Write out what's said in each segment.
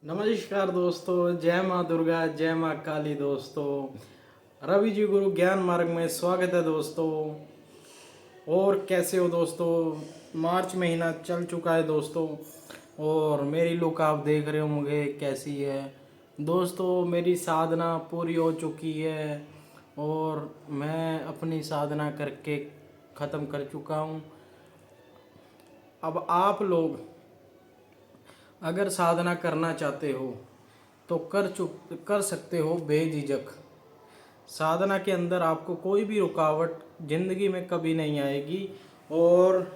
नमस्कार दोस्तों, जय माँ दुर्गा, जय माँ काली। दोस्तों रवि जी गुरु ज्ञान मार्ग में स्वागत है दोस्तों। और कैसे हो दोस्तों? मार्च महीना चल चुका है दोस्तों, और मेरी लुक आप देख रहे होंगे कैसी है। दोस्तों मेरी साधना पूरी हो चुकी है और मैं अपनी साधना करके ख़त्म कर चुका हूँ। अब आप लोग अगर साधना करना चाहते हो तो कर सकते हो बेझिझक। साधना के अंदर आपको कोई भी रुकावट ज़िंदगी में कभी नहीं आएगी, और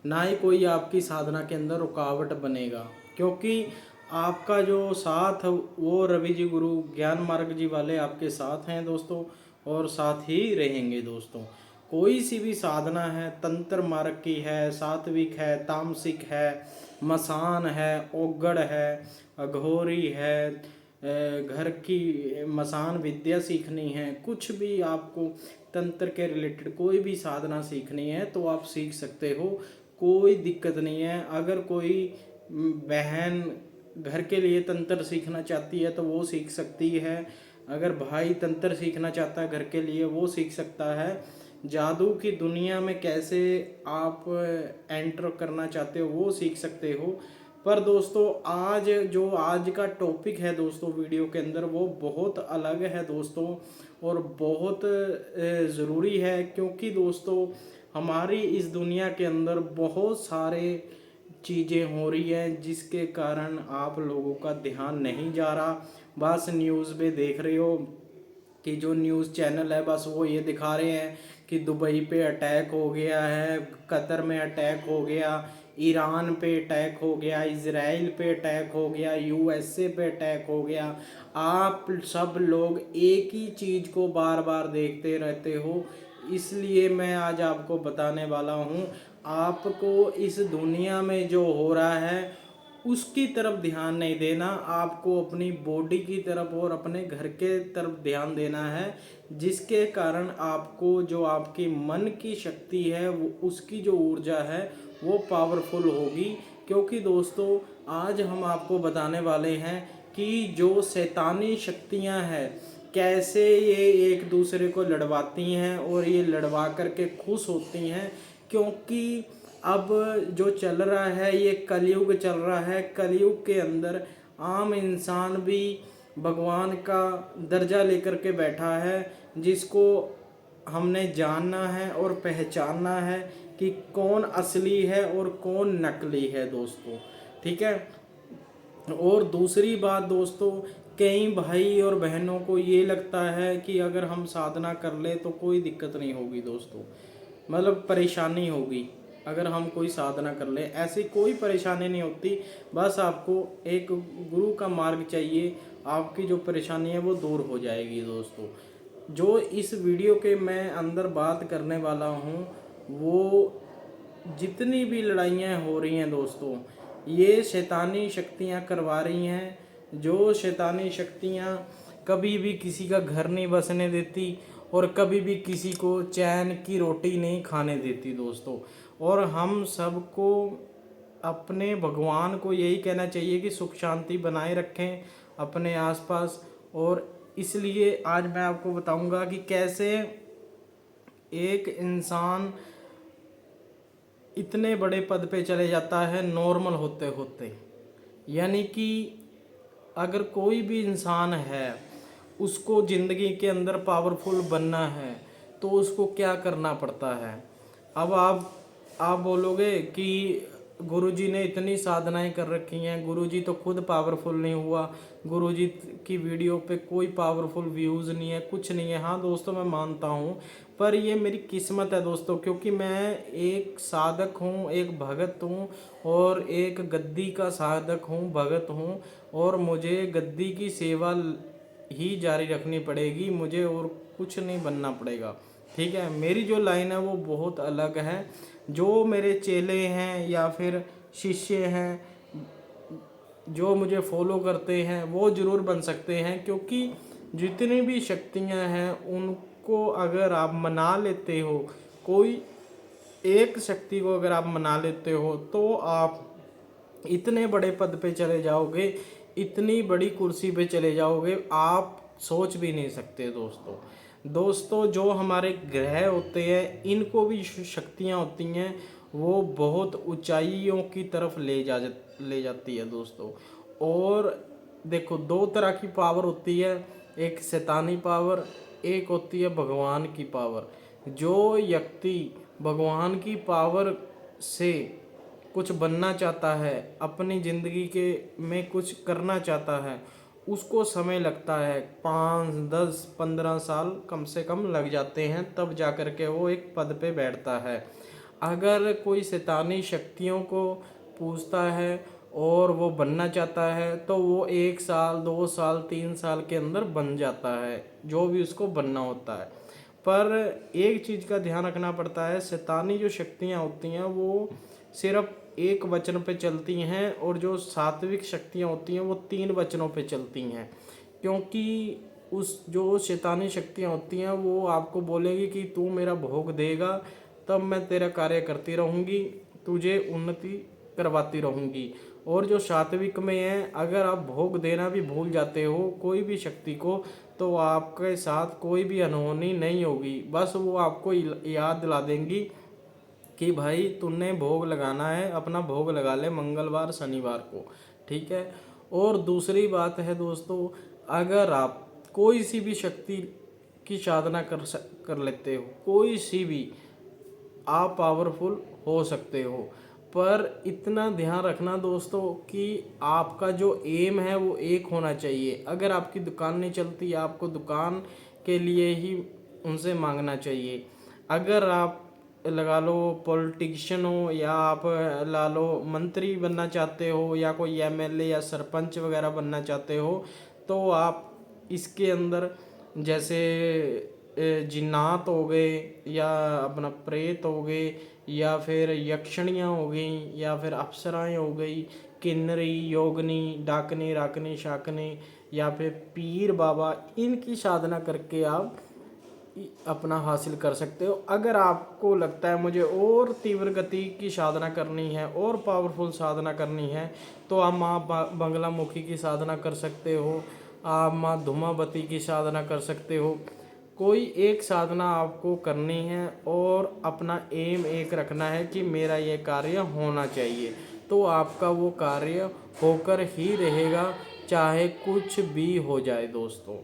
ना ही कोई आपकी साधना के अंदर रुकावट बनेगा, क्योंकि आपका जो साथ वो रवि जी गुरु ज्ञान मार्ग जी वाले आपके साथ हैं दोस्तों, और साथ ही रहेंगे दोस्तों। कोई सी भी साधना है, तंत्र मार्ग की है, सात्विक है, तामसिक है, मसान है, ओगड़ है, अघोरी है, घर की मसान विद्या सीखनी है, कुछ भी आपको तंत्र के रिलेटेड कोई भी साधना सीखनी है तो आप सीख सकते हो, कोई दिक्कत नहीं है। अगर कोई बहन घर के लिए तंत्र सीखना चाहती है तो वो सीख सकती है। अगर भाई तंत्र सीखना चाहता है घर के लिए, वो सीख सकता है। जादू की दुनिया में कैसे आप एंटर करना चाहते हो वो सीख सकते हो। पर दोस्तों आज का टॉपिक है दोस्तों वीडियो के अंदर, वो बहुत अलग है दोस्तों, और बहुत ज़रूरी है, क्योंकि दोस्तों हमारी इस दुनिया के अंदर बहुत सारे चीज़ें हो रही हैं जिसके कारण आप लोगों का ध्यान नहीं जा रहा। बस न्यूज़ में देख रहे हो कि जो न्यूज़ चैनल है बस वो ये दिखा रहे हैं कि दुबई पे अटैक हो गया है, कतर में अटैक हो गया, ईरान पे अटैक हो गया, इजराइल पे अटैक हो गया, यूएसए पे अटैक हो गया। आप सब लोग एक ही चीज़ को बार बार देखते रहते हो, इसलिए मैं आज आपको बताने वाला हूँ। आपको इस दुनिया में जो हो रहा है उसकी तरफ ध्यान नहीं देना, आपको अपनी बॉडी की तरफ और अपने घर के तरफ ध्यान देना है, जिसके कारण आपको जो आपकी मन की शक्ति है वो उसकी जो ऊर्जा है वो पावरफुल होगी। क्योंकि दोस्तों आज हम आपको बताने वाले हैं कि जो शैतानी शक्तियां हैं कैसे ये एक दूसरे को लड़वाती हैं, और ये लड़वा करके खुश होती हैं। क्योंकि अब जो चल रहा है ये कलयुग चल रहा है। कलयुग के अंदर आम इंसान भी भगवान का दर्जा लेकर के बैठा है, जिसको हमने जानना है और पहचानना है कि कौन असली है और कौन नकली है दोस्तों। ठीक है। और दूसरी बात दोस्तों, कई भाई और बहनों को ये लगता है कि अगर हम साधना कर ले तो कोई दिक्कत नहीं होगी दोस्तों, मतलब परेशानी होगी अगर हम कोई साधना कर ले। ऐसी कोई परेशानी नहीं होती, बस आपको एक गुरु का मार्ग चाहिए, आपकी जो परेशानी है वो दूर हो जाएगी दोस्तों। जो इस वीडियो के मैं अंदर बात करने वाला हूँ, वो जितनी भी लड़ाइयाँ हो रही हैं दोस्तों, ये शैतानी शक्तियाँ करवा रही हैं। जो शैतानी शक्तियाँ कभी भी किसी का घर नहीं बसने देती, और कभी भी किसी को चैन की रोटी नहीं खाने देती दोस्तों। और हम सबको अपने भगवान को यही कहना चाहिए कि सुख शांति बनाए रखें अपने आसपास। और इसलिए आज मैं आपको बताऊंगा कि कैसे एक इंसान इतने बड़े पद पे चले जाता है नॉर्मल होते होते। यानी कि अगर कोई भी इंसान है उसको ज़िंदगी के अंदर पावरफुल बनना है तो उसको क्या करना पड़ता है। अब आप बोलोगे कि गुरुजी ने इतनी साधनाएं कर रखी हैं, गुरुजी तो खुद पावरफुल नहीं हुआ, गुरुजी की वीडियो पे कोई पावरफुल व्यूज़ नहीं है, कुछ नहीं है। हाँ दोस्तों मैं मानता हूँ, पर ये मेरी किस्मत है दोस्तों, क्योंकि मैं एक साधक हूँ, एक भगत हूँ, और एक गद्दी का साधक हूँ, भगत हूँ, और मुझे गद्दी की सेवा ही जारी रखनी पड़ेगी, मुझे और कुछ नहीं बनना पड़ेगा। ठीक है। मेरी जो लाइन है वो बहुत अलग है। जो मेरे चेले हैं या फिर शिष्य हैं जो मुझे फॉलो करते हैं वो ज़रूर बन सकते हैं, क्योंकि जितनी भी शक्तियां हैं उनको अगर आप मना लेते हो, कोई एक शक्ति को अगर आप मना लेते हो तो आप इतने बड़े पद पे चले जाओगे। इतनी बड़ी कुर्सी पे चले जाओगे आप सोच भी नहीं सकते दोस्तों। दोस्तों जो हमारे ग्रह होते हैं इनको भी शक्तियाँ होती हैं, वो बहुत ऊंचाइयों की तरफ ले जाती है दोस्तों। और देखो दो तरह की पावर होती है, एक शैतानी पावर, एक होती है भगवान की पावर। जो व्यक्ति भगवान की पावर से कुछ बनना चाहता है, अपनी ज़िंदगी के में कुछ करना चाहता है, उसको समय लगता है, 5, 10, 15 साल कम से कम लग जाते हैं, तब जा कर के वो एक पद पे बैठता है। अगर कोई शैतानी शक्तियों को पूजता है और वो बनना चाहता है तो वो 1 साल, 2 साल, 3 साल के अंदर बन जाता है, जो भी उसको बनना होता है। पर एक चीज़ का ध्यान रखना पड़ता है, शैतानी जो शक्तियाँ होती हैं वो सिर्फ एक वचन पे चलती हैं, और जो सात्विक शक्तियाँ होती हैं वो 3 वचनों पे चलती हैं। क्योंकि उस जो शैतानी शक्तियाँ होती हैं वो आपको बोलेगी कि तू मेरा भोग देगा तब मैं तेरा कार्य करती रहूँगी, तुझे उन्नति करवाती रहूँगी। और जो सात्विक में है, अगर आप भोग देना भी भूल जाते हो कोई भी शक्ति को, तो आपके साथ कोई भी अनहोनी नहीं होगी, बस वो आपको याद दिला देंगी कि भाई तूने भोग लगाना है, अपना भोग लगा ले मंगलवार शनिवार को, ठीक है। और दूसरी बात है दोस्तों, अगर आप कोई सी भी शक्ति की साधना कर लेते हो, कोई सी भी, आप पावरफुल हो सकते हो। पर इतना ध्यान रखना दोस्तों कि आपका जो एम है वो एक होना चाहिए। अगर आपकी दुकान नहीं चलती, आपको दुकान के लिए ही उनसे मांगना चाहिए। अगर आप लगा लो पॉलिटिशियन हो, या आप ला लो मंत्री बनना चाहते हो, या कोई एमएलए या सरपंच वगैरह बनना चाहते हो, तो आप इसके अंदर जैसे जिन्नात हो गए, या अपना प्रेत हो गए, या फिर यक्षणियाँ हो गई, या फिर अप्सराएं हो गई, किन्नरी, योगनी, डाकनी, राकनी, शाकनी, या फिर पीर बाबा, इनकी साधना करके आप अपना हासिल कर सकते हो। अगर आपको लगता है मुझे और तीव्र गति की साधना करनी है और पावरफुल साधना करनी है, तो आप माँ बंगलामुखी की साधना कर सकते हो, आप माँ धूमावती की साधना कर सकते हो। कोई एक साधना आपको करनी है और अपना एम एक रखना है कि मेरा ये कार्य होना चाहिए, तो आपका वो कार्य होकर ही रहेगा, चाहे कुछ भी हो जाए दोस्तों।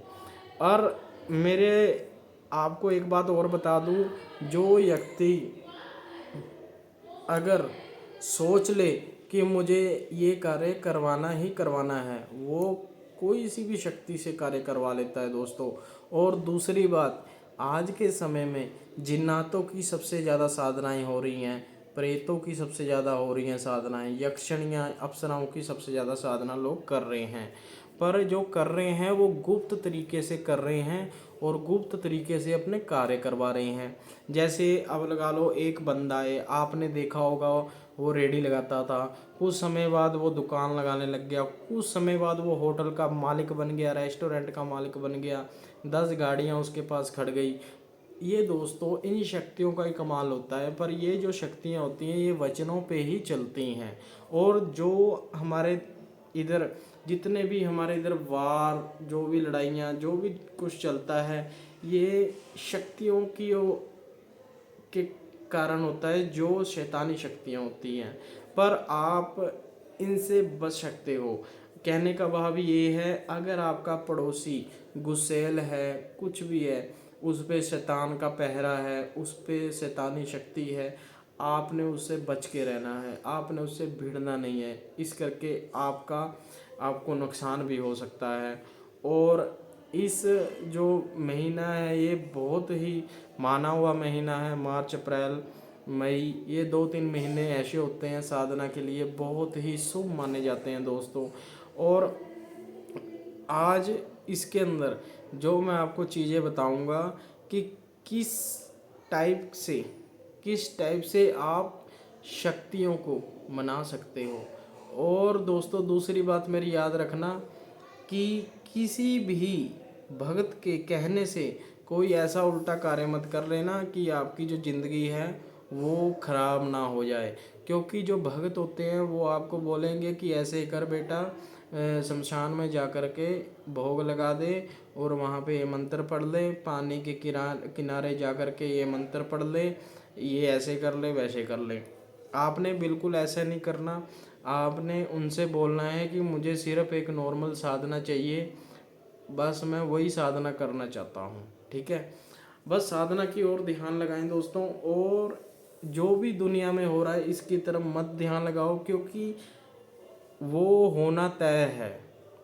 और मेरे आपको एक बात और बता दूं, जो व्यक्ति अगर सोच ले कि मुझे ये कार्य करवाना ही करवाना है, वो कोई सी भी शक्ति से कार्य करवा लेता है दोस्तों। और दूसरी बात, आज के समय में जिन्नातों की सबसे ज़्यादा साधनाएं हो रही हैं, प्रेतों की सबसे ज़्यादा हो रही हैं साधनाएं, यक्षणियाँ अप्सराओं की सबसे ज़्यादा साधना लोग कर रहे हैं। पर जो कर रहे हैं वो गुप्त तरीके से कर रहे हैं, और गुप्त तरीके से अपने कार्य करवा रहे हैं। जैसे अब लगा लो एक बंदा है, आपने देखा होगा वो रेडी लगाता था, कुछ समय बाद वो दुकान लगाने लग गया, कुछ समय बाद वो होटल का मालिक बन गया, रेस्टोरेंट का मालिक बन गया, 10 गाड़ियाँ उसके पास खड़ गई। ये दोस्तों इन शक्तियों का ही कमाल होता है। पर ये जो शक्तियाँ होती हैं ये वचनों पे ही चलती हैं। और जो हमारे इधर जितने भी हमारे इधर वार, जो भी लड़ाइयाँ, जो भी कुछ चलता है, ये शक्तियों की के कारण होता है, जो शैतानी शक्तियाँ होती हैं। पर आप इनसे बच सकते हो। कहने का भाव ये है, अगर आपका पड़ोसी गुस्सैल है, कुछ भी है, उस पे शैतान का पहरा है, उस पे शैतानी शक्ति है, आपने उससे बच के रहना है, आपने उससे भिड़ना नहीं है। इस करके आपको नुकसान भी हो सकता है। और इस जो महीना है ये बहुत ही माना हुआ महीना है, मार्च, अप्रैल, मई, ये 2-3 महीने ऐसे होते हैं साधना के लिए बहुत ही शुभ माने जाते हैं दोस्तों। और आज इसके अंदर जो मैं आपको चीज़ें बताऊंगा कि किस टाइप से किस टाइप से आप शक्तियों को मना सकते हो। और दोस्तों दूसरी बात मेरी याद रखना कि किसी भी भगत के कहने से कोई ऐसा उल्टा कार्य मत कर लेना कि आपकी जो ज़िंदगी है वो खराब ना हो जाए। क्योंकि जो भगत होते हैं वो आपको बोलेंगे कि ऐसे कर बेटा, शमशान में जा कर के भोग लगा दे और वहाँ पे ये मंत्र पढ़ ले, पानी के किनारे जा कर के ये मंत्र पढ़ ले, ये ऐसे कर ले वैसे कर ले। आपने बिल्कुल ऐसा नहीं करना। आपने उनसे बोलना है कि मुझे सिर्फ एक नॉर्मल साधना चाहिए, बस मैं वही साधना करना चाहता हूँ, ठीक है। बस साधना की ओर ध्यान लगाएं दोस्तों, और जो भी दुनिया में हो रहा है इसकी तरफ मत ध्यान लगाओ, क्योंकि वो होना तय है।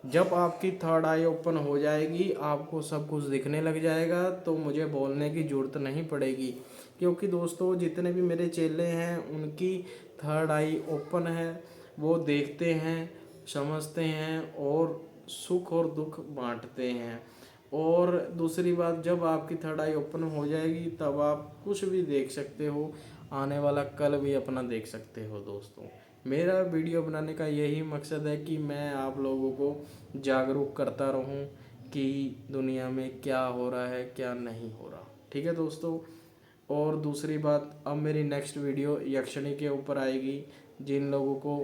जब आपकी थर्ड आई ओपन हो जाएगी, आपको सब कुछ दिखने लग जाएगा, तो मुझे बोलने की ज़रूरत नहीं पड़ेगी, क्योंकि दोस्तों जितने भी मेरे चेले हैं उनकी थर्ड आई ओपन है। वो देखते हैं, समझते हैं और सुख और दुख बांटते हैं। और दूसरी बात, जब आपकी थर्ड आई ओपन हो जाएगी तब आप कुछ भी देख सकते हो, आने वाला कल भी अपना देख सकते हो दोस्तों। मेरा वीडियो बनाने का यही मकसद है कि मैं आप लोगों को जागरूक करता रहूं कि दुनिया में क्या हो रहा है क्या नहीं हो रहा, ठीक है दोस्तों। और दूसरी बात, अब मेरी नेक्स्ट वीडियो यक्षिणी के ऊपर आएगी। जिन लोगों को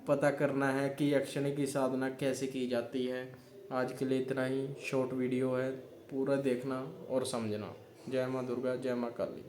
पता करना है कि यक्षिणी की साधना कैसे की जाती है, आज के लिए इतना ही शॉर्ट वीडियो है, पूरा देखना और समझना। जय माँ दुर्गा, जय माँ काली।